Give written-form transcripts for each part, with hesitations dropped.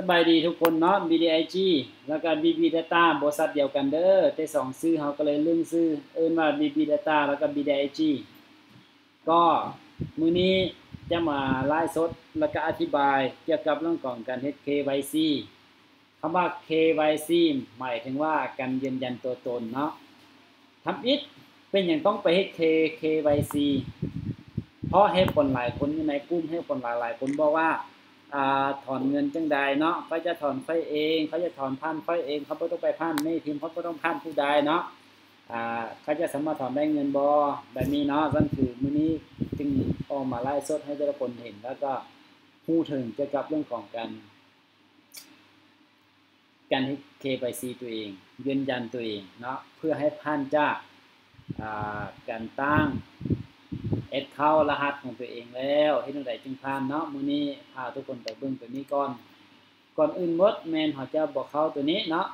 สบายดีทุกคนเนาะ BDIG แล้วก็ BB Data บริษัทเดียวกันเด้อแต่2ชื่อเขาก็เลยลืมชื่อเอิ้นว่า BB Data แล้วก็ BDIG ก็มื้อนี้จะมาไลฟ์สดแล้วก็อธิบายเกี่ยวกับเรื่องของการเฮ็ด KYC คำว่า KYC หมายถึงว่าการยืนยันตัวตนเนาะทำอิฐเป็นหยังต้องไปเฮ็ด KYC เพราะเหตุผลหลายคนอยู่ในกลุ่มเหตุผลหลายๆคนบอกว่าถอนเงินจังใดเนาะเขาจะถอนไฟเองเขาจะถอนผ่านไฟเองเขาบ่ต้องไปผ่านในทีมเขาบ่ต้องผ่านผู้ใดเนาะเขาจะสามารถถอนได้เงินบ่แบบนี้เนาะนั่นคือมื้อนี้จึงออกมาไลฟ์สดให้ทุกคนเห็นแล้วก็ฮู้ถึงเกี่ยวกับเรื่องของการเฮ็ด KYC ตัวเองยืนยันตัวเองเนาะเพื่อให้ผ่านจากการตั้งแอดเข้ารหัสของตัวเองแล้วเฮ็ดจังไดจึงผ่านเนาะมื้อนี้พาทุกคนไปเบิ่งตัวนี้ก่อนอื่นหมดแม่นเขาจะบอกเข้าตัวนี้เนาะ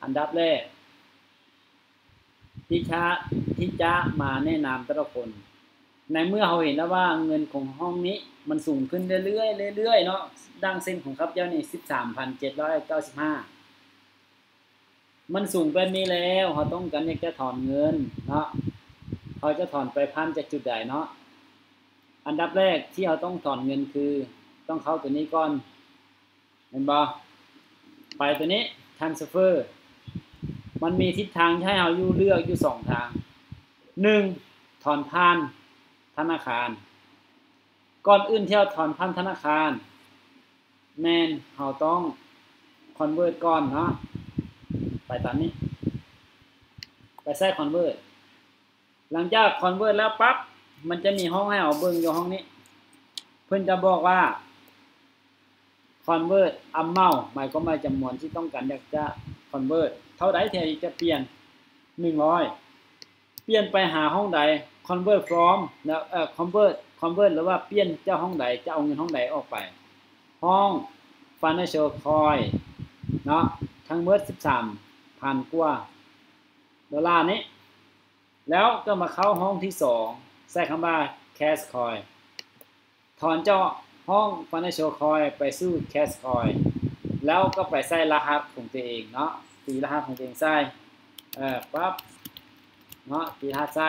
อันดับแรกที่จะมาแนะนำแต่ละคนในเมื่อเราเห็นแล้วว่าเงินของห้องนี้มันสูงขึ้นเรื่อยๆเนาะดังเส้นของครับเจ้านี่ 13,795 มันสูงแบบนี้แล้วเขาต้องการอยากจะถอนเงินเนาะเขาจะถอนไปผ่านจากจุดใดเนาะอันดับแรกที่เราต้องถอนเงินคือต้องเข้าตัวนี้ก่อนเห็นบ่ไปตัวนี้ transfer มันมีทิศทางให้เราอยู่เลือกอยู่2ทาง1ถอนผ่านธนาคารก่อนอื่นที่เราถอนผ่านธนาคารแม่นเราต้อง convert ก่อนเนาะไปตามนี้ไปใส่ convert หลังจาก convert แล้วปั๊บมันจะมีห้องให้เอาเบิ่งอยู่ห้องนี้เพิ่นจะบอกว่า convert amount หมายความว่าจำนวนที่ต้องการอยากจะ convert เท่าใดที่จะเปลี่ยน100เปลี่ยนไปหาห้องใด convert from แล้วconvert หรือว่าเปลี่ยนเจ้าห้องใดจะเอาเงินห้องใดออกไปห้อง financial coin เนาะทั้งหมด 13,000 กว่าดอลลาร์นี้แล้วก็มาเข้าห้องที่2ใส่คำว่า cash coin ถอนเจ้าห้อง financial coin ไปสู่ cash coin แล้วก็ไปใส่รหัสของตัวเองเนาะตีรหัสของตัวเองใส่ปั๊บเนาะตีรหัสใส่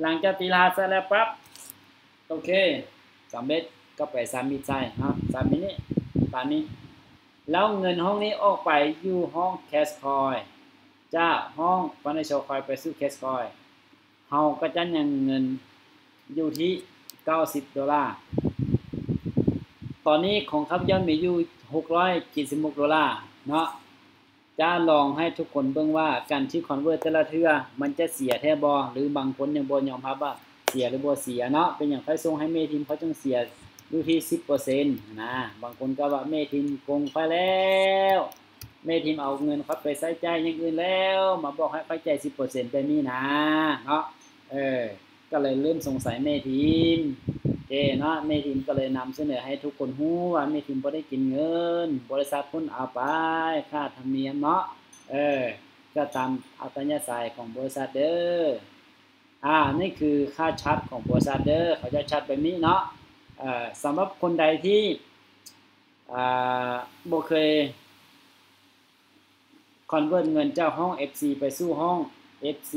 หลังจากตีรหัสใส่แล้วปั๊บโอเคสำเร็จก็ไปสามิตใส่เนาะสามิตนี้ตามนี้แล้วเงินห้องนี้ออกไปอยู่ห้อง cash coin จากห้อง financial coin ไปสู่ cash coin เฮาก็จะยังเงินอยู่ที่$90ตอนนี้ของข้าพเจ้ามีอยู่$676เนาะจะลองให้ทุกคนเบิ่งว่าการที่ convert แต่ละเทื่อมันจะเสียแท้บ่หรือบางคนยังบ่ยอมรับว่าเสียหรือบ่เสียเนาะเป็นหยังค่อยส่งให้เมทีมเขาจังเสียอยู่ที่ 10% นะบางคนก็ว่าเมทีมโกงไปแล้วเมทีมเอาเงินเขาไปใช้จ่ายอย่างอื่นแล้วมาบอกให้เขาจ่าย 10% แบบนี้นะเนาะก็เลยเริ่มสงสัยเมทีมเนาะเมทีมก็เลยนำเสนอให้ทุกคนฮู้ว่าเมทีมบ่ได้กินเงินบริษัทเพิ่นเอาไปค่าธรรมเนียมเนาะก็ตามอัตยาศัยของบริษัทเด้อนี่คือค่าชัดของบริษัทเด้อเขาจะชัดแบบนี้เนาะสำหรับคนใดที่บ่เคย convert เงินเจ้าห้อง FC ไปสู่ห้อง FC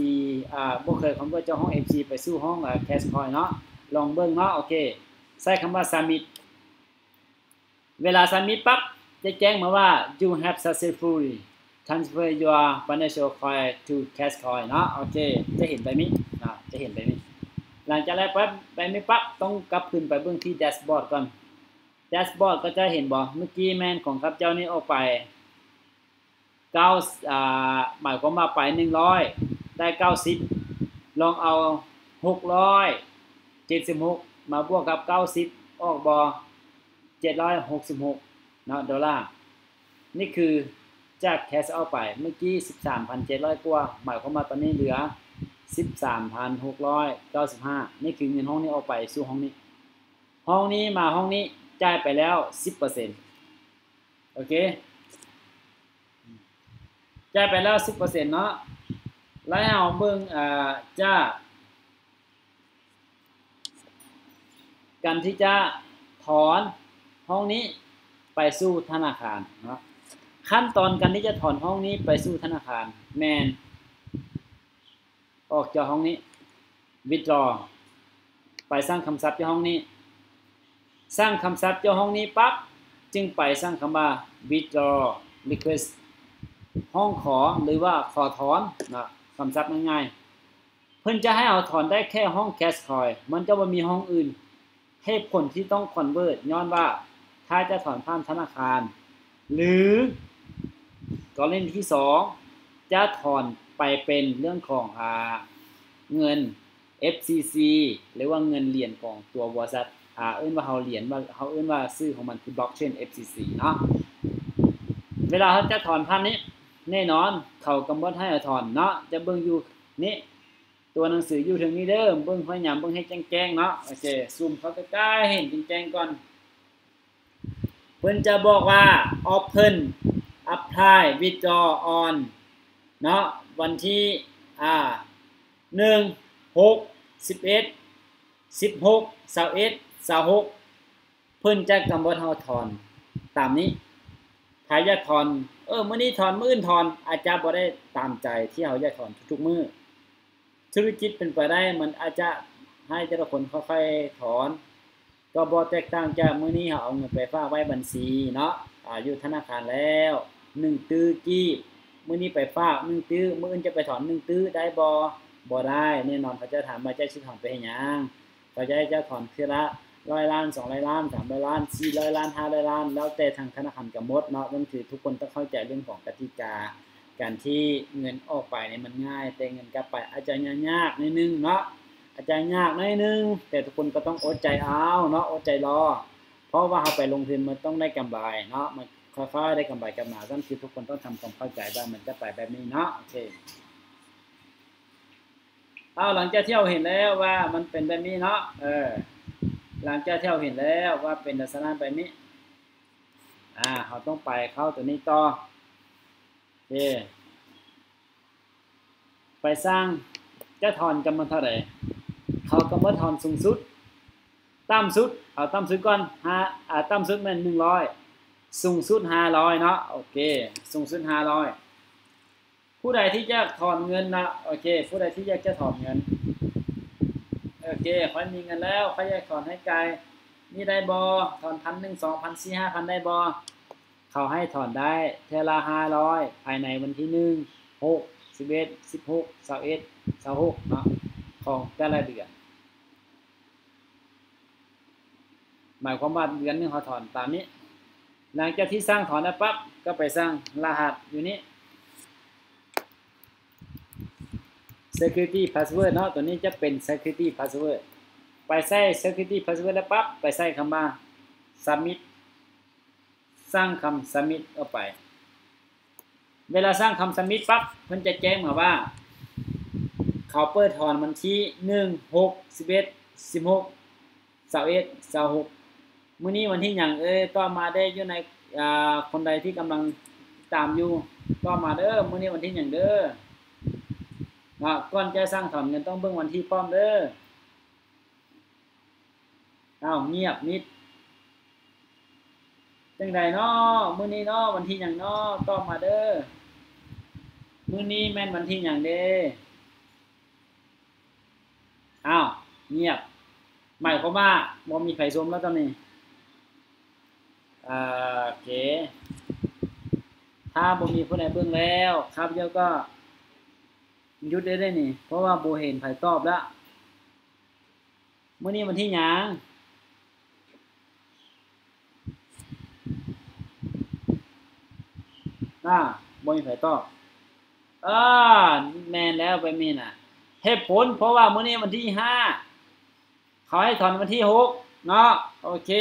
บ่เคย convert เจ้าห้อง FC ไปสู่ห้องcash coin เนาะลองเบิ่งเนาะโอเคใส่คำว่า submit เวลา submit ปั๊บจะแจ้งมาว่า you have successfully transfer your financial coin to cash coin เนาะโอเคจะเห็นแบบนี้จะเห็นแบบนี้หลังจากนั้นปั๊บแบบนี้ปั๊บต้องกลับขึ้นไปเบิ่งที่ dashboard ก่อน dashboard ก็จะเห็นบ่เมื่อกี้แม่นของครับเจ้านี้ออกไปหมายความว่าไป100ได้90ลองเอา676มาบวกกับ90ออกบ่766เนาะดอลลาร์นี่คือจากแคชเอาไปเมื่อกี้ 13,700 กว่าหมายความว่าตอนนี้เหลือ 13,695 นี่คือเงินห้องนี้ออกไปสู่ห้องนี้มาห้องนี้จ่ายไปแล้ว 10% โอเคจ่ายไปแล้ว 10% เนาะแล้วให้เอาเบิ่งจะการที่จะถอนห้องนี้ ไปสู่ธนาคารเนาะขั้นตอนการที่จะถอนห้องนี้ไปสู่ธนาคารแมนออกจากห้องนี้ withdraw ไปสร้างคำศัพท์ที่ห้องนี้สร้างคำศัพท์ที่ห้องนี้ปั๊บจึงไปสร้างคำว่า withdraw request ห้องขอหรือว่าขอถอนนะคำศัพท์ง่ายๆเพิ่นจะให้เอาถอนได้แค่ห้อง cash coin มันจะบ่มีห้องอื่นให้ผลที่ต้อง convert ย้อนว่าถ้าจะถอนผ่านธนาคารหรือกรณีที่2จะถอนไปเป็นเรื่องของเงิน FCC หรือว่าเงินเหรียญของตัวบริษัทเอิ้นว่าเฮาเหรียญว่าเฮาเอิ้นว่าชื่อของมันคือบล็อกเชน FCC เนาะเวลาเขาจะถอนผ่านนี้แน่นอนเขากำหนดให้ถอนเนาะจะเบิ่งอยู่นี่ตัวหนังสืออยู่ถึงนี้เด้อเบิ่งพยายามเบิ่งให้แจ้งๆเนาะโอเคซูมเข้าใกล้ๆเห็นแจ้งๆก่อนเพิ่นจะบอกว่า open apply withdraw on เนาะวันที่1 6 11 16 21 26เพิ่นจะกำหนดให้ถอนตามนี้ถ้าอยากถอนมื้อนี้ถอนมื้ออื่นถอนอาจจะบ่ได้ตามใจที่เฮาอยากถอนทุกๆมื้อธุรกิจเป็นไปได้มันอาจจะให้แต่ละคนค่อยๆถอนก็บ่แตกต่างจากมื้อนี้เฮาเอาเงินไปฝากไว้บัญชีเนาะอยู่ธนาคารแล้ว1ตื้อกี้มื้อนี้ไปฝาก1ตื้อมื้ออื่นจะไปถอน1ตื้อได้บ่ได้แน่นอนเขาจะถามว่าจะสิถอนไปเฮ็ดหยังเขาจะถอนทีละ100 ล้าน200 ล้าน300 ล้าน400 ล้าน500 ล้านแล้วแต่ทางธนาคารกำหนดเนาะนั่นคือทุกคนต้องเข้าใจเรื่องของกติกาการที่เงินออกไปนี่มันง่ายแต่เงินกลับไปอาจจะยากนิดนึงเนาะอาจจะยากหน่อยนึงแต่ทุกคนก็ต้องอดใจเอาเนาะอดใจรอเพราะว่าเฮาไปลงทุนมันต้องได้กำไรเนาะมันค่อยๆได้กำไรกลับมานั่นคือทุกคนต้องทำความเข้าใจว่ามันจะไปแบบนี้เนาะโอเคหลังจากที่เราเห็นแล้วว่ามันเป็นแบบนี้เนาะหลังจากที่เราเห็นแล้วว่าเป็นลักษณะแบบนี้เราต้องไปเข้าตัวนี้ต่อโอเคไปสร้างจะถอนจำนวนเท่าไหร่เขากำหนดถอนสูงสุดต่ำสุดเอาต่ำสุดก่อนต่ำสุดมัน100สูงสุด500เนาะโอเคสูงสุด500ผู้ใดที่จะถอนเงินนะโอเคผู้ใดที่อยากจะถอนเงินโอเคค่อยมีเงินแล้วค่อยอยากถอนให้ไกลนี่ได้บ่ถอน 1,000 2,000 4,000 5,000 ได้บ่เขาให้ถอนได้เทอละ500ภายในวันที่1 6 11 16 21 26เนาะของแต่ละเดือนหมายความว่าเดือนนึงเขาถอนตามนี้หลังจากที่สร้างถอนแล้วปั๊บก็ไปสร้างรหัสอยู่นี้ security password เนาะตัวนี้จะเป็น security password ไปใส่ security password แล้วปั๊บไปใส่คำว่า submit สร้างคำ submit เข้าไปเวลาสร้างคำ submit ปั๊บเพิ่นจะแจ้งมาว่าเขาเปิดถอนวันที่1 6 11 16 21 26มื้อนี้วันที่หยังก็มาได้อยู่ในคนใดที่กำลังตามอยู่ก็มาเด้อมื้อนี้วันที่หยังเด้อก่อนจะสร้างถอนเงินต้องเบิ่งวันที่พร้อมเด้อเงียบมิดจังได๋น้อมื้อนี้น้อวันที่หยังน้อต้องมาเด้อมื้อนี้แม่นวันที่หยังเด้เงียบหมายความว่าบ่มีไผชมแล้วตอนนี้โอเคถ้าบ่มีผู้ใดเบิ่งแล้วครับเดี๋ยวก็หยุดได้นี่เพราะว่าบ่เห็นไผตอบแล้วมื้อนี้วันที่หยังบ่มีไผตอบแม่นแล้วไปมีน่ะเหตุผลเพราะว่ามื้อนี้วันที่5เขาให้ถอนวันที่6เนาะโอเค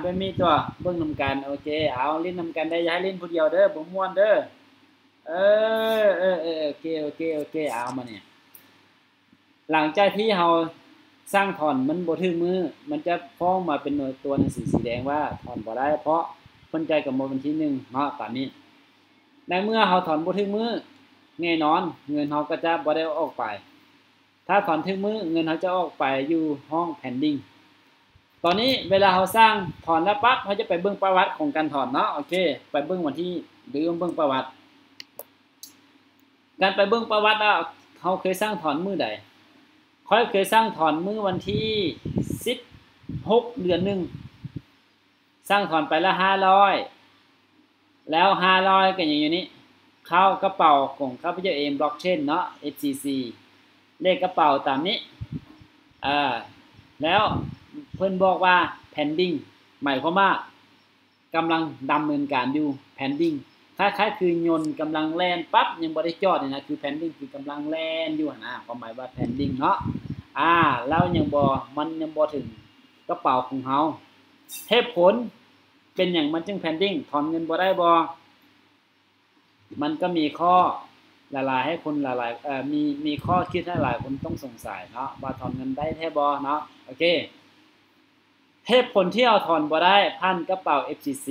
ไปมีตัวเบิ่งนำกันโอเคเอาเล่นนำกันได้อย่าให้เล่นผู้เดียวเด้อบ่ม่วนเด้อโอเคเอามาเนี่ยหลังจากที่เราสร้างถอนมันบ่ถึงมือมันจะฟ้องมาเป็นตัวหนังสือสีแดงว่าถอนบ่ได้เพราะเพิ่นใจกับวันที่1เนาะตามนี้ในเมื่อเราถอนบ่ถึงมือแน่นอนเงินเราก็จะบ่ได้ออกไปถ้าถอนถึงมือเงินเราจะออกไปอยู่ห้อง pending ตอนนี้เวลาเขาสร้างถอนแล้วปั๊บเขาจะไปเบิ่งประวัติของการถอนเนาะโอเคไปเบิ่งวันที่หรือเบิ่งประวัติการไปเบิ่งประวัติแล้วเขาเคยสร้างถอนมื้อใดค่อยเคยสร้างถอนมื้อวันที่16เดือน1สร้างถอนไปละ500แล้ว500ก็อย่างนี้เข้ากระเป๋าของข้าพเจ้าเองบล็อกเชนเนาะ FCC เลขกระเป๋าตามนี้แล้วเพิ่นบอกว่า pending หมายความว่ากำลังดำเนินการอยู่ pending คล้ายๆคือยนต์กำลังแล่นปั๊บยังบ่ได้จอดนี่นะคือ pending คือกำลังแล่นอยู่นะความหมายว่า pending เนาะแล้วยังบ่มันยังบ่ถึงกระเป๋าของเฮาเหตุผลเป็นหยังมันจึง pending ถอนเงินบ่ได้บ่มันก็มีข้อหลายๆให้คนหลายๆมีข้อคิดให้หลายคนต้องสงสัยเนาะว่าถอนเงินได้แท้บ่เนาะโอเคเหตุผลที่เอาถอนบ่ได้ผ่านกระเป๋า FCC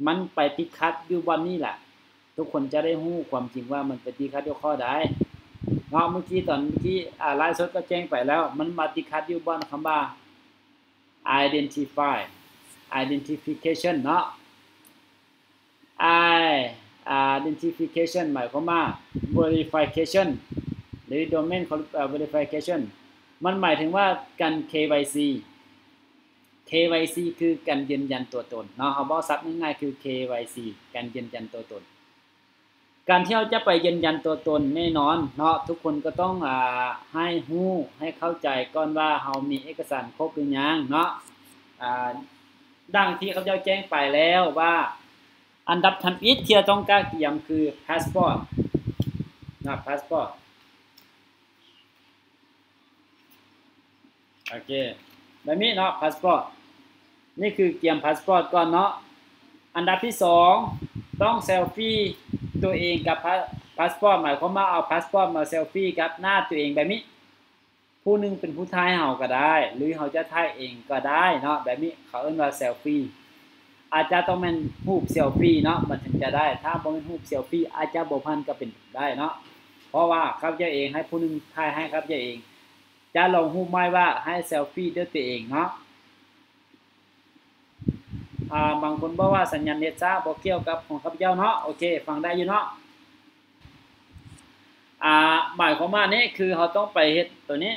มันไปติดขัดอยู่วันนี้แหละทุกคนจะได้รู้ความจริงว่ามันไปติดขัดอยู่ข้อใดเนาะเมื่อกี้ตอนที่ไลฟ์สดก็แจ้งไปแล้วมันมาติดขัดอยู่บ่คำว่า identification เนาะidentification หมายความว่า verification หรือ domain verification มันหมายถึงว่าการ KYC คือการยืนยันตัวตนเนาะเอาบ่ซับง่ายๆคือ KYC การยืนยันตัวตนการที่เราจะไปยืนยันตัวตนแน่นอนเนาะทุกคนก็ต้องให้รู้ให้เข้าใจก่อนว่าเฮามีเอกสารครบหรือยังเนาะดังที่เขาแจ้งไปแล้วว่าอันดับทันอิฐที่เราต้องการเตรียมคือ passport นะ passport โอเคแบบนี้เนาะ passport นี่คือเตรียม passport ก่อนเนาะอันดับที่2ต้องเซลฟี่ตัวเองกับ passport หมายความว่าเอา passport มาเซลฟี่กับหน้าตัวเองแบบนี้ผู้นึงเป็นผู้ถ่ายเฮาก็ได้หรือเฮาจะถ่ายเองก็ได้เนาะแบบนี้เขาเรียกว่าเซลฟี่อาจจะต้องเป็นรูปเซลฟี่เนาะมันถึงจะได้ถ้าบ่เป็นรูปเซลฟี่อาจจะบ่พันก็เป็นได้เนาะเพราะว่าครับเจ้าเองให้ผู้นึงถ่ายให้ครับเจ้าเองจะลงรูปไม้ว่าให้เซลฟี่ด้วยตัวเองเนาะบางคนบอกว่าสัญญาณเน็ตช้าบ่เกี่ยวกับของครับเจ้าเนาะโอเคฟังได้อยู่เนาะหมายความว่านี่คือเราต้องไปเฮ็ดตัวนี้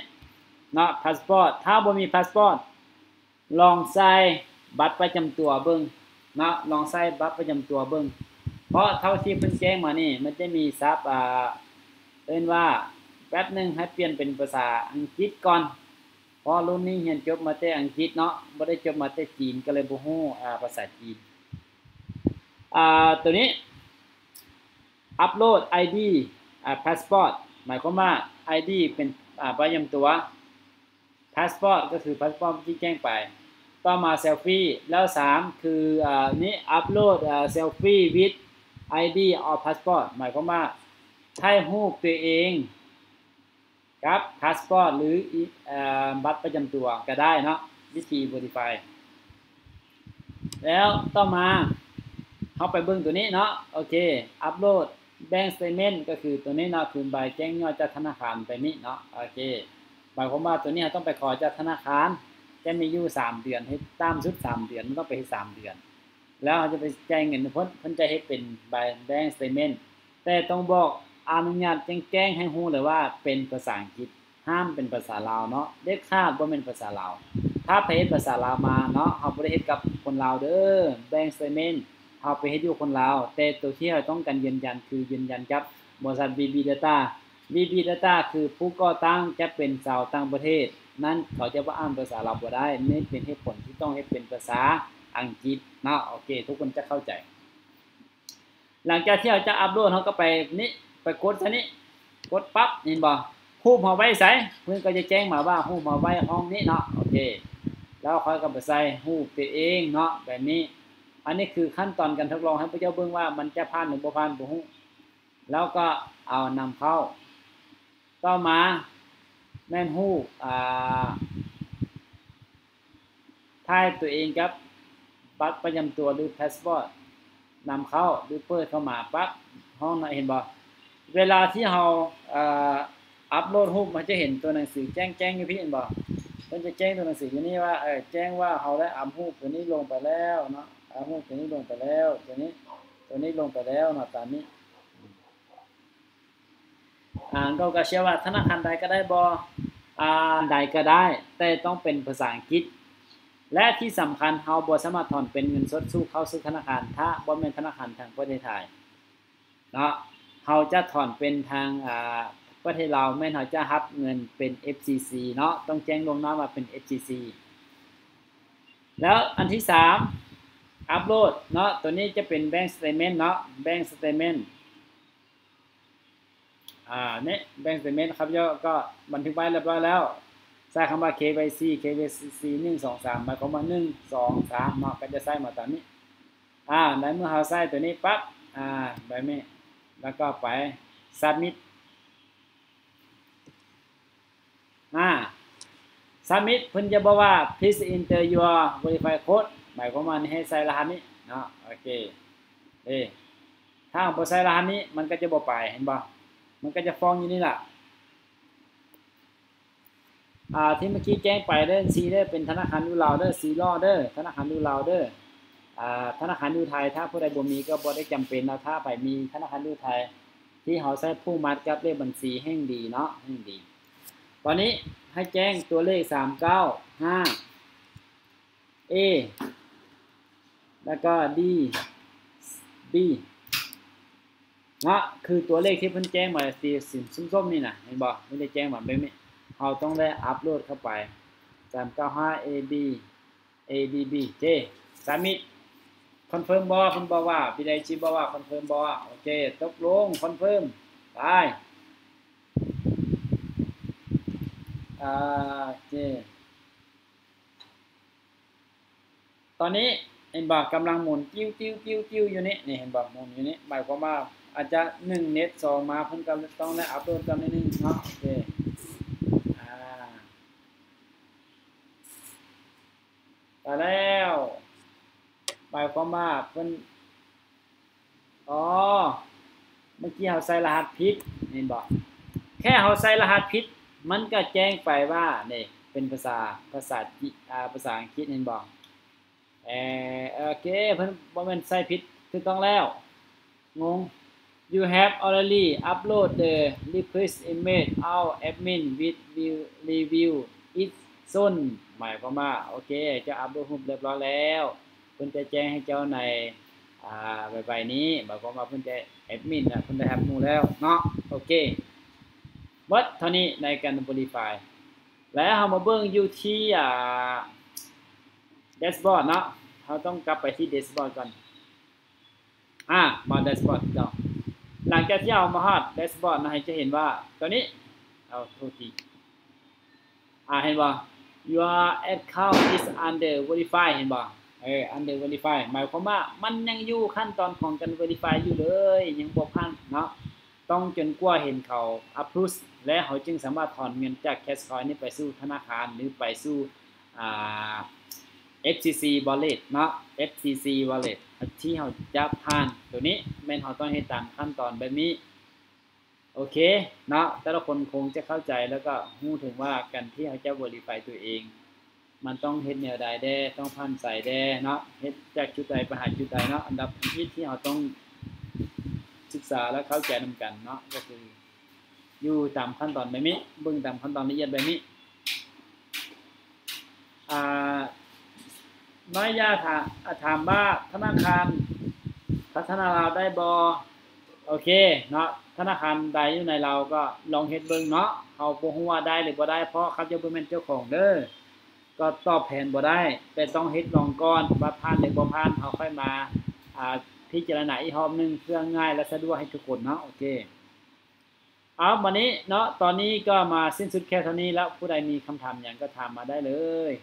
เนาะพาสปอร์ตถ้าบ่มีพาสปอร์ตลองใส่บัตรประจำตัวเบิ่งเนาะลองใส่บัตรประจำตัวเบิ่งเพราะเท่าที่เพิ่นแจ้งมานี่มันจะมีศัพท์เอิ้นว่าแป๊บนึงให้เปลี่ยนเป็นภาษาอังกฤษก่อนเพราะรุ่นนี้เรียนจบมาแต่อังกฤษเนาะบ่ได้จบมาแต่จีนก็เลยบ่ฮู้ภาษาจีนตัวนี้อัปโหลด ID passport หมายความว่า ID เป็นประจำตัว passport ก็คือ passport ที่แจ้งไปต่อมาเซลฟี่แล้ว3คือนี้อัปโหลดเซลฟี่ with ID or passport หมายความว่าถ่ายรูปตัวเองกับ passport หรือบัตรประจำตัวก็ได้เนาะวิธี verify แล้วต่อมาเฮาไปเบิ่งตัวนี้เนาะโอเคอัปโหลดbank statement ก็คือตัวนี้เนาะคือใบแจ้งยอดจากธนาคารไปนี้เนาะโอเคหมายความว่าตัวนี้ต้องไปขอจากธนาคารจะมีอยู่3เดือนให้ตามสุด3เดือนมันต้องไปให้3เดือนแล้วเราจะไปจ่ายเงินเพิ่นจะให้เป็นใบ bank statement แต่ต้องบอกอนุญาตแจ้งให้รู้เลยว่าเป็นภาษาอังกฤษห้ามเป็นภาษาลาวเนาะเด็ดขาดบ่แม่นภาษาลาวถ้าไปเฮ็ดภาษาลาวมาเนาะเฮาบ่ได้เฮ็ดกับคนลาวเด้อ bank statementเฮาไปเฮ็ดอยู่คนลาวแต่ตัวที่เราต้องการยืนยันคือยืนยันกับบริษัท BB Data BB Data คือผู้ก่อตั้งจะเป็นชาวต่างประเทศนั้นเขาจะบ่อ่านภาษาลาวบ่ได้นี่เป็นเหตุผลที่ต้องเฮ็ดเป็นภาษาอังกฤษเนาะโอเคทุกคนจะเข้าใจหลังจากที่เราจะอัปโหลดเฮาก็ไปนี่ไปกดซะนี่กดปั๊บเห็นบ่รูปเฮาไว้ไสเพิ่นก็จะแจ้งมาว่ารูปเฮาไว้ห้องนี้เนาะโอเคแล้วค่อยก็ไปใส่รูปตัวเองเนาะแบบนี้อันนี้คือขั้นตอนการทดลองให้พระเจ้าเบิ่งว่ามันจะผ่านหรือบ่ผ่านบ่ฮู้แล้วก็เอานำเข้าต่อมาแม่นฮู้ถ่ายตัวเองกับบัตรประจำตัวหรือพาสปอร์ตนำเข้าหรือเปิดเข้ามาปั๊บห้องน่ะเห็นบ่เวลาที่เฮาอัปโหลดรูปมันจะเห็นตัวหนังสือแจ้งอยู่พี่เห็นบ่ พิ่นจะแจ้งตัวหนังสืออยู่นี่ว่าแจ้งว่าเฮาได้อัปรูปตัวนี้ลงไปแล้วเนาะอัปรูปตัวนี้ลงไปแล้วตัวนี้ลงไปแล้วเนาะตามนี้ก็เชื่อว่าธนาคารใดก็ได้บ่ใดก็ได้แต่ต้องเป็นภาษาอังกฤษและที่สำคัญเฮาบ่สามารถถอนเป็นเงินสดสู่เข้าสู่ธนาคารถ้าบ่แม่นธนาคารทางประเทศไทยเนาะเฮาจะถอนเป็นทางประเทศลาวแม่นเฮาจะรับเงินเป็น FCC เนาะต้องแจ้งล่วงหน้าว่าเป็น FCC แล้วอันที่3อัปโหลดเนาะตัวนี้จะเป็น Bank Statement เนาะ Bank Statement นี่ Bank Statement ครับก็บันทึกไว้เรียบร้อยแล้วใส่คำว่า KYC 1 2 3หมายความว่า1 2 3เนาะก็จะใส่มาตามนี้ในเมื่อเฮาใส่ตัวนี้ปั๊บแบบนี้แล้วก็ไป Submit Submit เพิ่นจะบอกว่า please enter your verify code หมายความว่าให้ใส่รหัสนี้เนาะโอเคถ้าบ่ใส่รหัสนี้มันก็จะบ่ไปเห็นบ่มันก็จะฟ้องอยู่นี่ล่ะที่เมื่อกี้แจ้งไปเด้อ C เด้อเป็นธนาคารอยู่ลาวเด้อ C ล้อเด้อธนาคารอยู่ลาวเด้อธนาคารอยู่ไทยถ้าผู้ใดบ่มีก็บ่ได้จำเป็นนะถ้าไปมีธนาคารอยู่ไทยที่เฮาใช้ผู้มัดกับเลขบัญชีแห่งดีเนาะแห่งดีตอนนี้ให้แจ้งตัวเลข395 A แล้วก็ D B เนาะคือตัวเลขที่เพิ่นแจ้งมาสีส้มๆนี่น่ะเห็นบ่ไม่ได้แจ้งมาแบบนี้เฮาต้องได้อัปโหลดเข้าไป395 AB ADB J Submit คอนเฟิร์มบ่เพิ่นบอกว่าพี่ได้ชิบอกว่าคอนเฟิร์มบ่โอเคตกลงคอนเฟิร์มไปตอนนี้เห็นบ่กำลังหมุนกิ้วๆๆๆอยู่นี่เห็นบ่หมุนอยู่นี่หมายความว่าอาจจะ1เน็ต2มาเพิ่นก็ต้องได้อัปโหลดกันนิดนึงเนาะโอเคไปแล้วหมายความว่าเพิ่นเมื่อกี้เฮาใส่รหัสผิดเห็นบ่แค่เฮาใส่รหัสผิดมันก็แจ้งไปว่านี่เป็นภาษาอังกฤษเห็นบ่โอเคเพิ่นบ่แม่นใส่ผิดถูกต้องแล้วงง You have already upload the request image our admin will review it soon หมายความว่าโอเคเจ้าอัปโหลดรูปเรียบร้อยแล้วเพิ่นจะแจ้งให้เจ้าในใบนี้หมายความว่าเพิ่นจะแอดมินเพิ่นได้รับรู้แล้วเนาะโอเควัดเท่านี้ในการ verify แล้วเฮามาเบิ่งอยู่ที่dashboard เนาะเฮาต้องกลับไปที่ dashboard ก่อนมา dashboard เนาะหลังจากที่เอามาฮอด dashboard นะให้จะเห็นว่าตัวนี้เอาโทษทีเห็นบ่ your account is under verify เห็นบ่under verify หมายความว่ามันยังอยู่ขั้นตอนของการ verify อยู่เลยยังบ่ผ่านเนาะต้องจนกว่าเห็นเขา approve และเขาจึงสามารถถอนเงินจาก cash coin นี้ไปสู่ธนาคารหรือไปสู่FCC wallet เนาะ FCC wallet ที่เขาจะผ่านตัวนี้แม่นเขาต้องเฮ็ดตามขั้นตอนแบบนี้โอเคเนาะแต่ละคนคงจะเข้าใจแล้วก็รู้ถึงว่าการที่เขาจะ verify ตัวเองมันต้องเฮ็ดแนวใดแด้ต้องผ่านใส่แด้เนาะเฮ็ดจากจุดใดไปหาจุดใดเนาะอันดับที่เราต้องศึกษาและเข้าใจนำกันเนาะก็คืออยู่ตามขั้นตอนแบบนี้เบิ่งตามขั้นตอนละเอียดแบบนี้น้อยยาถามว่าธนาคารพัฒนาลาวได้บ่โอเคเนาะธนาคารใดอยู่ในเราก็ลองเฮ็ดเบิ่งเนาะเฮาบ่ฮู้ว่าได้หรือบ่ได้เพราะเขาจะบ่แม่นเจ้าของเด้อก็ตอบแทนบ่ได้แต่ต้องเฮ็ดลองก่อนว่าผ่านหรือบ่ผ่านเฮาค่อยมาพิจารณาอีกรอบนึงเพื่อง่ายและสะดวกให้ทุกคนเนาะโอเควันนี้เนาะตอนนี้ก็มาสิ้นสุดแค่เท่านี้แล้วผู้ใดมีคำถามหยังก็ถามมาได้เลย